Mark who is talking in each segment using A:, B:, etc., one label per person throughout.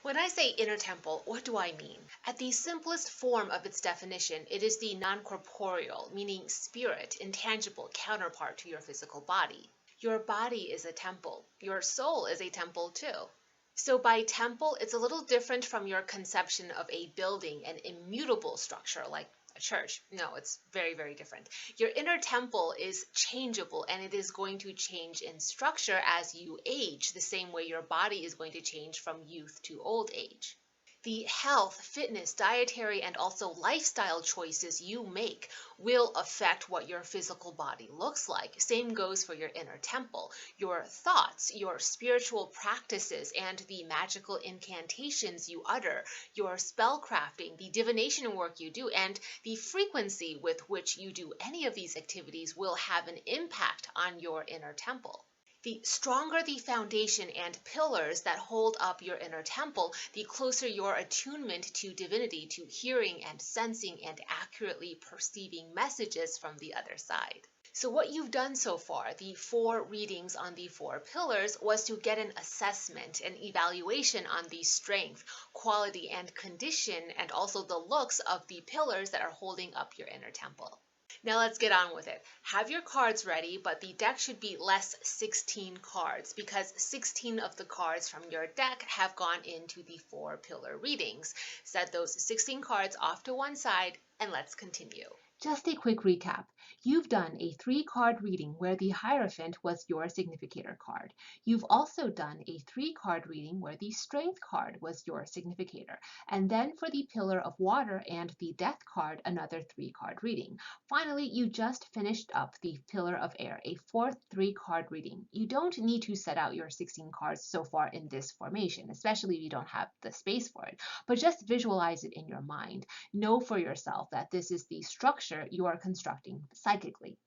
A: When I say inner temple, what do I mean? At the simplest form of its definition, it is the non-corporeal, meaning spirit, intangible counterpart to your physical body. Your body is a temple. Your soul is a temple too. So by temple, it's a little different from your conception of a building, an immutable structure like a church. No, it's very, very different. Your inner temple is changeable and it is going to change in structure as you age, the same way your body is going to change from youth to old age. The health, fitness, dietary, and also lifestyle choices you make will affect what your physical body looks like. Same goes for your inner temple. Your thoughts, your spiritual practices, and the magical incantations you utter, your spell crafting, the divination work you do, and the frequency with which you do any of these activities will have an impact on your inner temple. The stronger the foundation and pillars that hold up your inner temple, the closer your attunement to divinity, to hearing and sensing and accurately perceiving messages from the other side. So what you've done so far, the 4 readings on the 4 pillars, was to get an assessment, an evaluation on the strength, quality, and condition, and also the looks of the pillars that are holding up your inner temple. Now let's get on with it. Have your cards ready, but the deck should be less 16 cards because 16 of the cards from your deck have gone into the 4 pillar readings. Set those 16 cards off to one side and let's continue.
B: Just a quick recap. You've done a 3-card reading where the Hierophant was your significator card. You've also done a 3-card reading where the Strength card was your significator. And then for the Pillar of Water and the Death card, another 3-card reading. Finally, you just finished up the Pillar of Air, a 4th 3-card reading. You don't need to set out your 16 cards so far in this formation, especially if you don't have the space for it. But just visualize it in your mind. Know for yourself that this is the structure you are constructing psychically.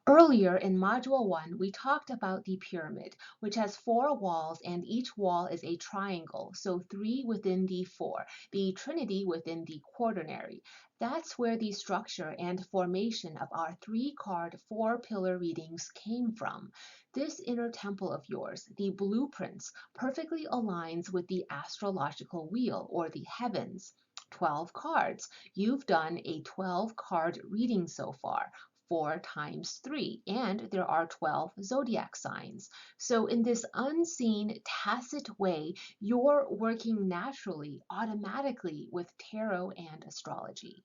B: Earlier in Module 1, we talked about the pyramid, which has 4 walls and each wall is a triangle, so 3 within the 4, the trinity within the quaternary. That's where the structure and formation of our 3-card, 4-pillar readings came from. This inner temple of yours, the blueprints, perfectly aligns with the astrological wheel or the heavens. 12 cards. You've done a 12-card reading so far. 4 times 3, and there are 12 zodiac signs. So in this unseen, tacit way, you're working naturally, automatically with tarot and astrology.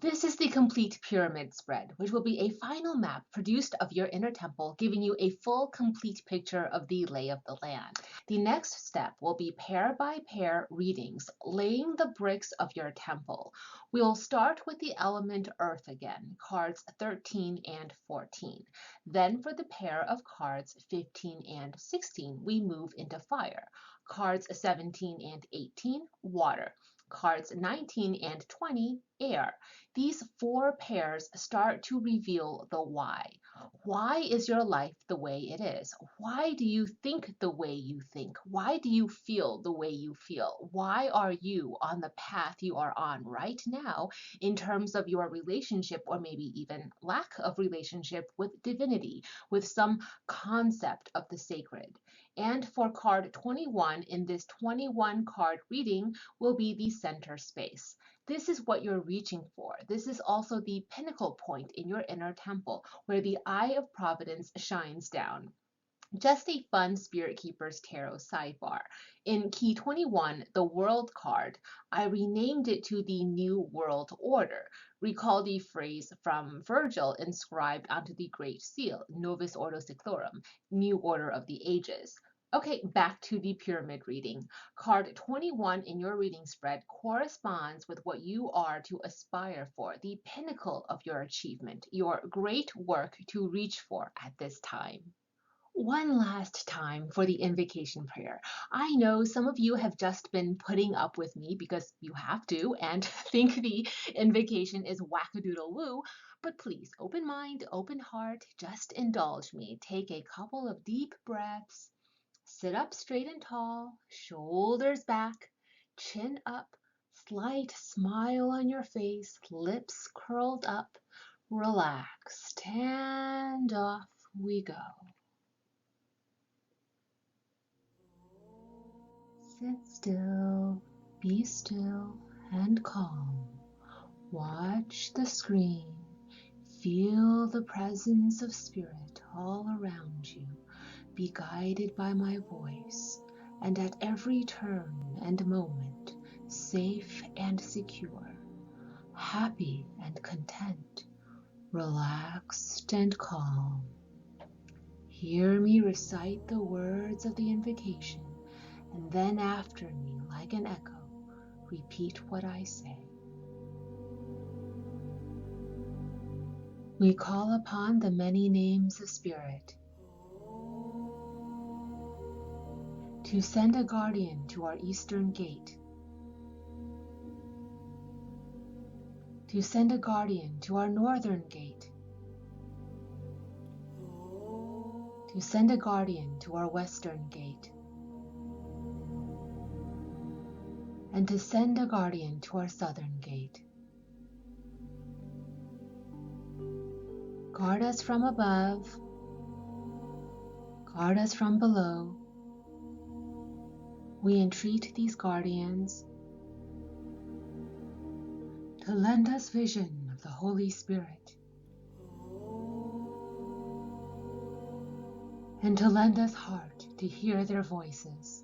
B: This is the complete pyramid spread, which will be a final map produced of your inner temple, giving you a full, complete picture of the lay of the land. The next step will be pair by pair readings, laying the bricks of your temple. We'll start with the element earth again, cards 13 and 14. Then for the pair of cards 15 and 16, we move into fire. Cards 17 and 18, water. Cards 19 and 20, air. These 4 pairs start to reveal the why. Why is your life the way it is? Why do you think the way you think? Why do you feel the way you feel? Why are you on the path you are on right now in terms of your relationship or maybe even lack of relationship with divinity, with some concept of the sacred? And for card 21 in this 21 card reading will be the center space. This is what you're reaching for. This is also the pinnacle point in your inner temple where the eye of providence shines down. Just a fun Spirit Keepers Tarot sidebar. In Key 21, the World card, I renamed it to the New World Order. Recall the phrase from Virgil inscribed onto the Great Seal, Novus Ordo Seclorum, New Order of the Ages. Okay, back to the pyramid reading. Card 21 in your reading spread corresponds with what you are to aspire for, the pinnacle of your achievement, your great work to reach for at this time. One last time for the invocation prayer. I know some of you have just been putting up with me because you have to and think the invocation is wackadoodle woo, but please, open mind, open heart, just indulge me. Take a couple of deep breaths. Sit up straight and tall, shoulders back, chin up, slight smile on your face, lips curled up. Relax, and off we go. Sit still, be still and calm. Watch the screen. Feel the presence of spirit all around you. Be guided by my voice, and at every turn and moment, safe and secure, happy and content, relaxed and calm. Hear me recite the words of the invocation, and then after me, like an echo, repeat what I say. We call upon the many names of Spirit to send a guardian to our eastern gate, to send a guardian to our northern gate, to send a guardian to our western gate, and to send a guardian to our southern gate. Guard us from above, guard us from below. We entreat these guardians to lend us vision of the Holy Spirit, and to lend us heart to hear their voices,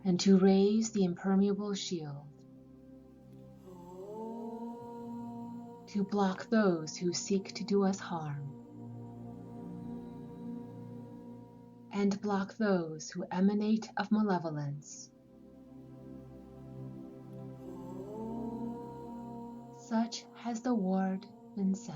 B: and to raise the impermeable shield to block those who seek to do us harm, and block those who emanate of malevolence. Such has the word been said.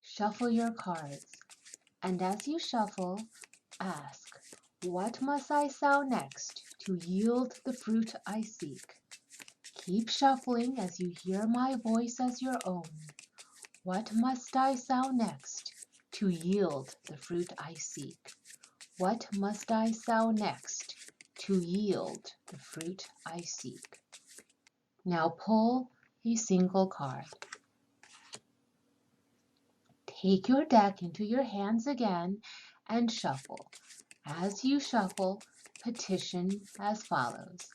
B: Shuffle your cards, and as you shuffle, ask, what must I sow next to yield the fruit I seek? Keep shuffling as you hear my voice as your own. What must I sow next to yield the fruit I seek? What must I sow next to yield the fruit I seek? Now pull a single card. Take your deck into your hands again and shuffle. As you shuffle, petition as follows.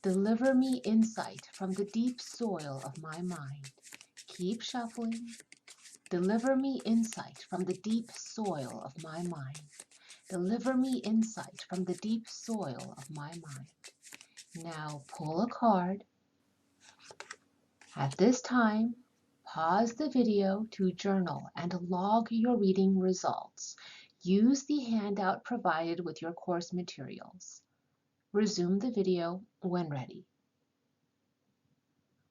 B: Deliver me insight from the deep soil of my mind. Keep shuffling. Deliver me insight from the deep soil of my mind. Deliver me insight from the deep soil of my mind. Now pull a card. At this time, pause the video to journal and log your reading results. Use the handout provided with your course materials. Resume the video when ready.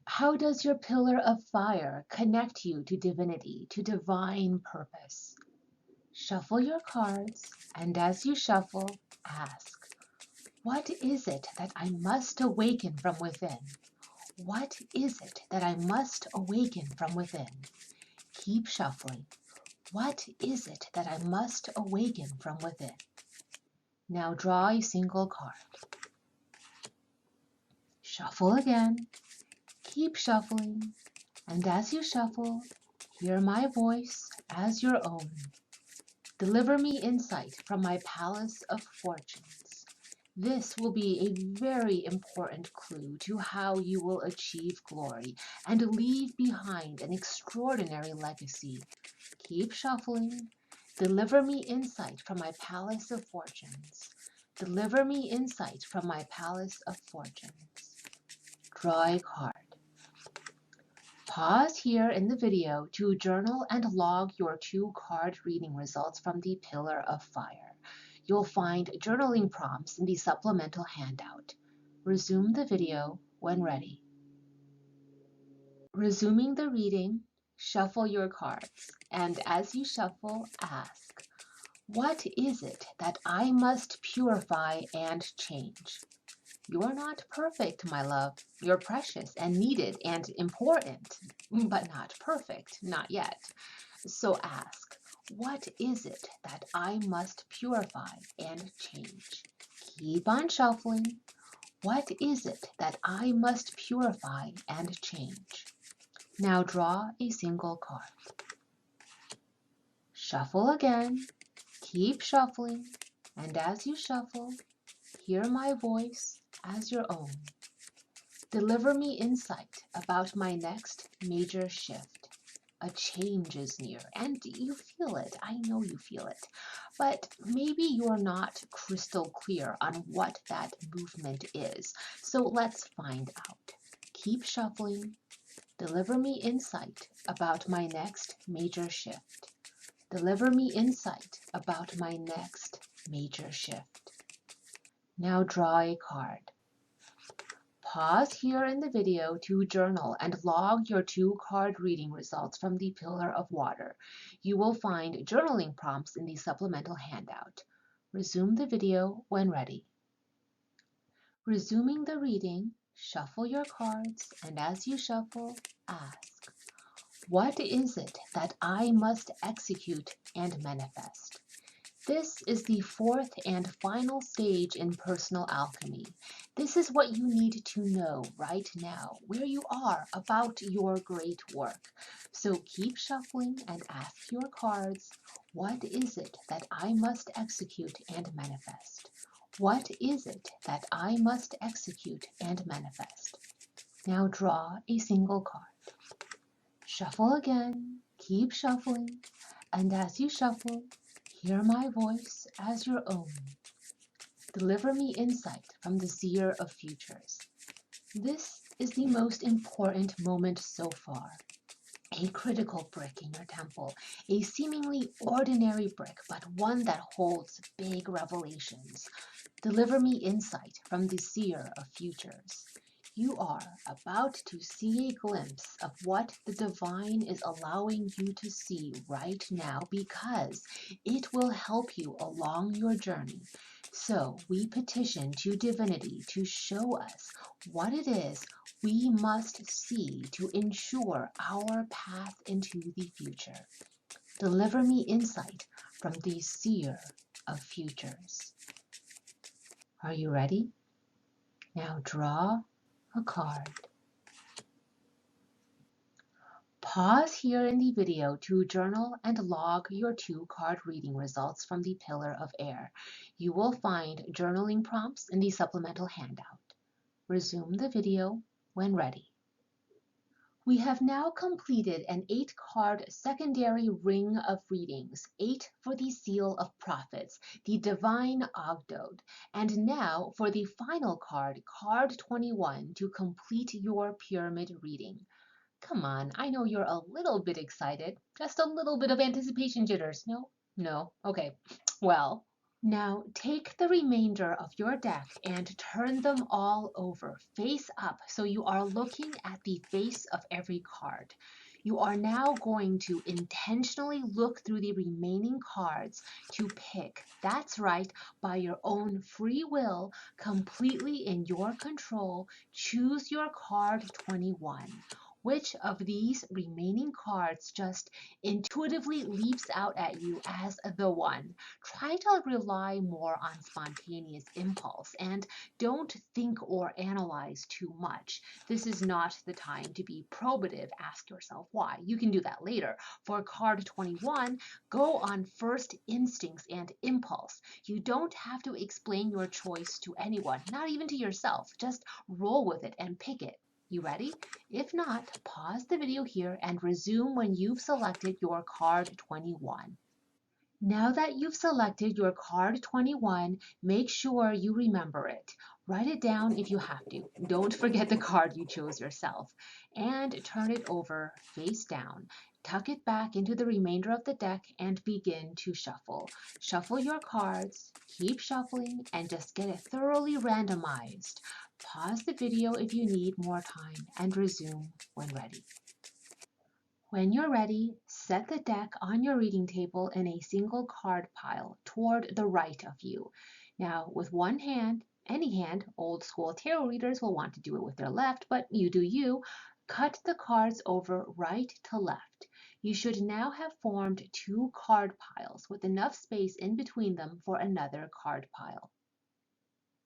B: How does your pillar of fire connect you to divinity, to divine purpose? Shuffle your cards, and as you shuffle, ask, what is it that I must awaken from within? What is it that I must awaken from within? Keep shuffling. What is it that I must awaken from within? Now draw a single card. Shuffle again. Keep shuffling. And as you shuffle, hear my voice as your own. Deliver me insight from my palace of fortunes. This will be a very important clue to how you will achieve glory and leave behind an extraordinary legacy. Keep shuffling. Deliver me insight from my palace of fortunes. Deliver me insight from my palace of fortunes. Draw a card. Pause here in the video to journal and log your 2-card reading results from the Pillar of Fire. You'll find journaling prompts in the supplemental handout. Resume the video when ready. Resuming the reading, shuffle your cards, and as you shuffle, ask, what is it that I must purify and change? You're not perfect, my love. You're precious and needed and important, but not perfect, not yet. So ask, what is it that I must purify and change? Keep on shuffling. What is it that I must purify and change? Now draw a single card. Shuffle again. Keep shuffling. And as you shuffle, hear my voice as your own. Deliver me insight about my next major shift. A change is near, and you feel it. I know you feel it. But maybe you're not crystal clear on what that movement is. So let's find out. Keep shuffling. Deliver me insight about my next major shift. Deliver me insight about my next major shift. Now draw a card. Pause here in the video to journal and log your 2-card reading results from the Pillar of Water. You will find journaling prompts in the supplemental handout. Resume the video when ready. Resuming the reading, shuffle your cards, and as you shuffle, ask, what is it that I must execute and manifest? This is the 4th and final stage in personal alchemy. This is what you need to know right now, where you are about your great work. So keep shuffling and ask your cards, what is it that I must execute and manifest? What is it that I must execute and manifest? Now draw a single card. Shuffle again, keep shuffling, and as you shuffle, hear my voice as your own. Deliver me insight from the seer of futures. This is the most important moment so far. A critical brick in your temple, a seemingly ordinary brick, but one that holds big revelations. Deliver me insight from the seer of futures. You are about to see a glimpse of what the divine is allowing you to see right now because it will help you along your journey. So we petition to divinity to show us what it is we must see to ensure our path into the future. Deliver me insight from the seer of futures. Are you ready? Now draw a card. Pause here in the video to journal and log your 2-card reading results from the Pillar of Air. You will find journaling prompts in the supplemental handout. Resume the video when ready. We have now completed an 8-card secondary ring of readings, 8 for the Seal of Prophets, the Divine Ogdod, and now for the final card, card 21, to complete your pyramid reading. Come on, I know you're a little bit excited, just a little bit of anticipation jitters. No? No? Okay. Well, now take the remainder of your deck and turn them all over, face up, so you are looking at the face of every card. You are now going to intentionally look through the remaining cards to pick, that's right, by your own free will, completely in your control, choose your card 21. Which of these remaining cards just intuitively leaps out at you as the one? Try to rely more on spontaneous impulse and don't think or analyze too much. This is not the time to be probative. Ask yourself why. You can do that later. For card 21, go on first instincts and impulse. You don't have to explain your choice to anyone, not even to yourself. Just roll with it and pick it. You ready? If not, pause the video here and resume when you've selected your card 21. Now that you've selected your card 21, make sure you remember it. Write it down if you have to. Don't forget the card you chose yourself. And turn it over face down. Tuck it back into the remainder of the deck and begin to shuffle. Shuffle your cards, keep shuffling, and just get it thoroughly randomized. Pause the video if you need more time and resume when ready. When you're ready, set the deck on your reading table in a single card pile toward the right of you. Now, with one hand Any hand, old school tarot readers will want to do it with their left, but you do you. Cut the cards over right to left. You should now have formed two card piles with enough space in between them for another card pile.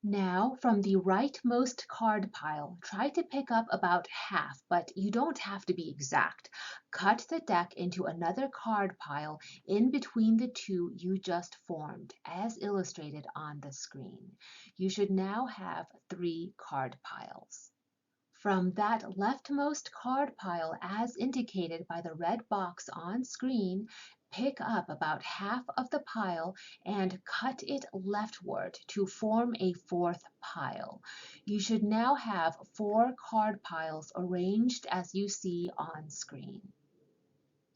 B: Now, from the rightmost card pile, try to pick up about half, but you don't have to be exact. Cut the deck into another card pile in between the two you just formed, as illustrated on the screen. You should now have three card piles. From that leftmost card pile, as indicated by the red box on screen, pick up about half of the pile and cut it leftward to form a fourth pile. You should now have four card piles arranged as you see on screen.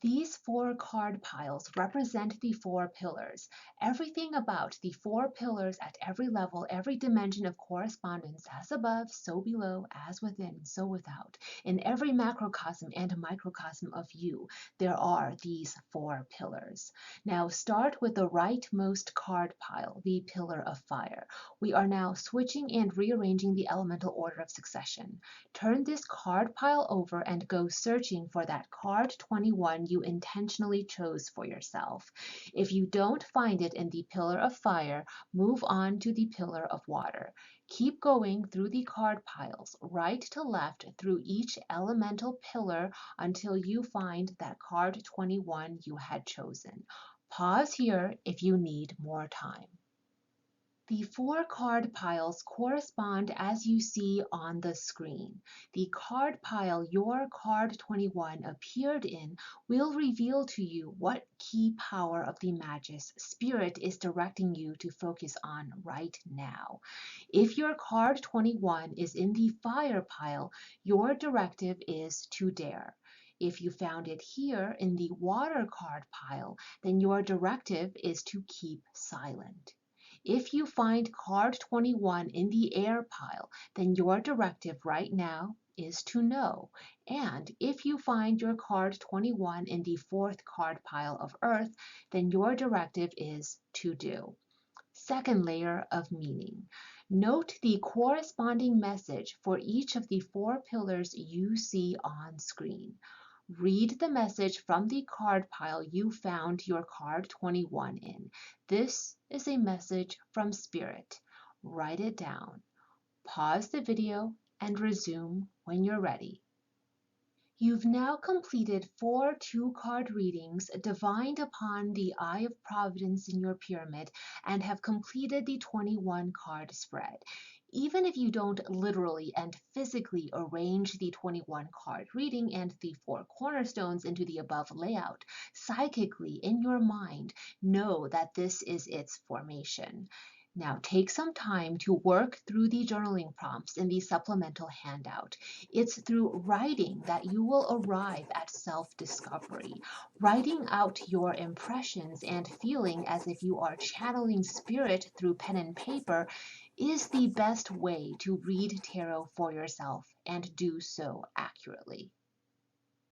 B: These four card piles represent the four pillars. Everything about the four pillars at every level, every dimension of correspondence, as above, so below, as within, so without. In every macrocosm and microcosm of you, there are these four pillars. Now start with the rightmost card pile, the pillar of fire. We are now switching and rearranging the elemental order of succession. Turn this card pile over and go searching for that card 21 you intentionally chose for yourself. If you don't find it in the pillar of fire, move on to the pillar of water. Keep going through the card piles, right to left through each elemental pillar until you find that card 21 you had chosen. Pause here if you need more time. The four card piles correspond as you see on the screen. The card pile your card 21 appeared in will reveal to you what key power of the Magus Spirit is directing you to focus on right now. If your card 21 is in the fire pile, your directive is to dare. If you found it here in the water card pile, then your directive is to keep silent. If you find card 21 in the air pile, then your directive right now is to know. And if you find your card 21 in the fourth card pile of earth, then your directive is to do. Second layer of meaning. Note the corresponding message for each of the four pillars you see on screen. Read the message from the card pile you found your card 21 in. This is a message from Spirit. Write it down. Pause the video and resume when you're ready. You've now completed 4 two-card readings divined upon the Eye of Providence in your pyramid and have completed the 21-card spread. Even if you don't literally and physically arrange the 21-card reading and the 4 cornerstones into the above layout, psychically in your mind, know that this is its formation. Now take some time to work through the journaling prompts in the supplemental handout. It's through writing that you will arrive at self-discovery. Writing out your impressions and feeling as if you are channeling spirit through pen and paper is the best way to read tarot for yourself and do so accurately.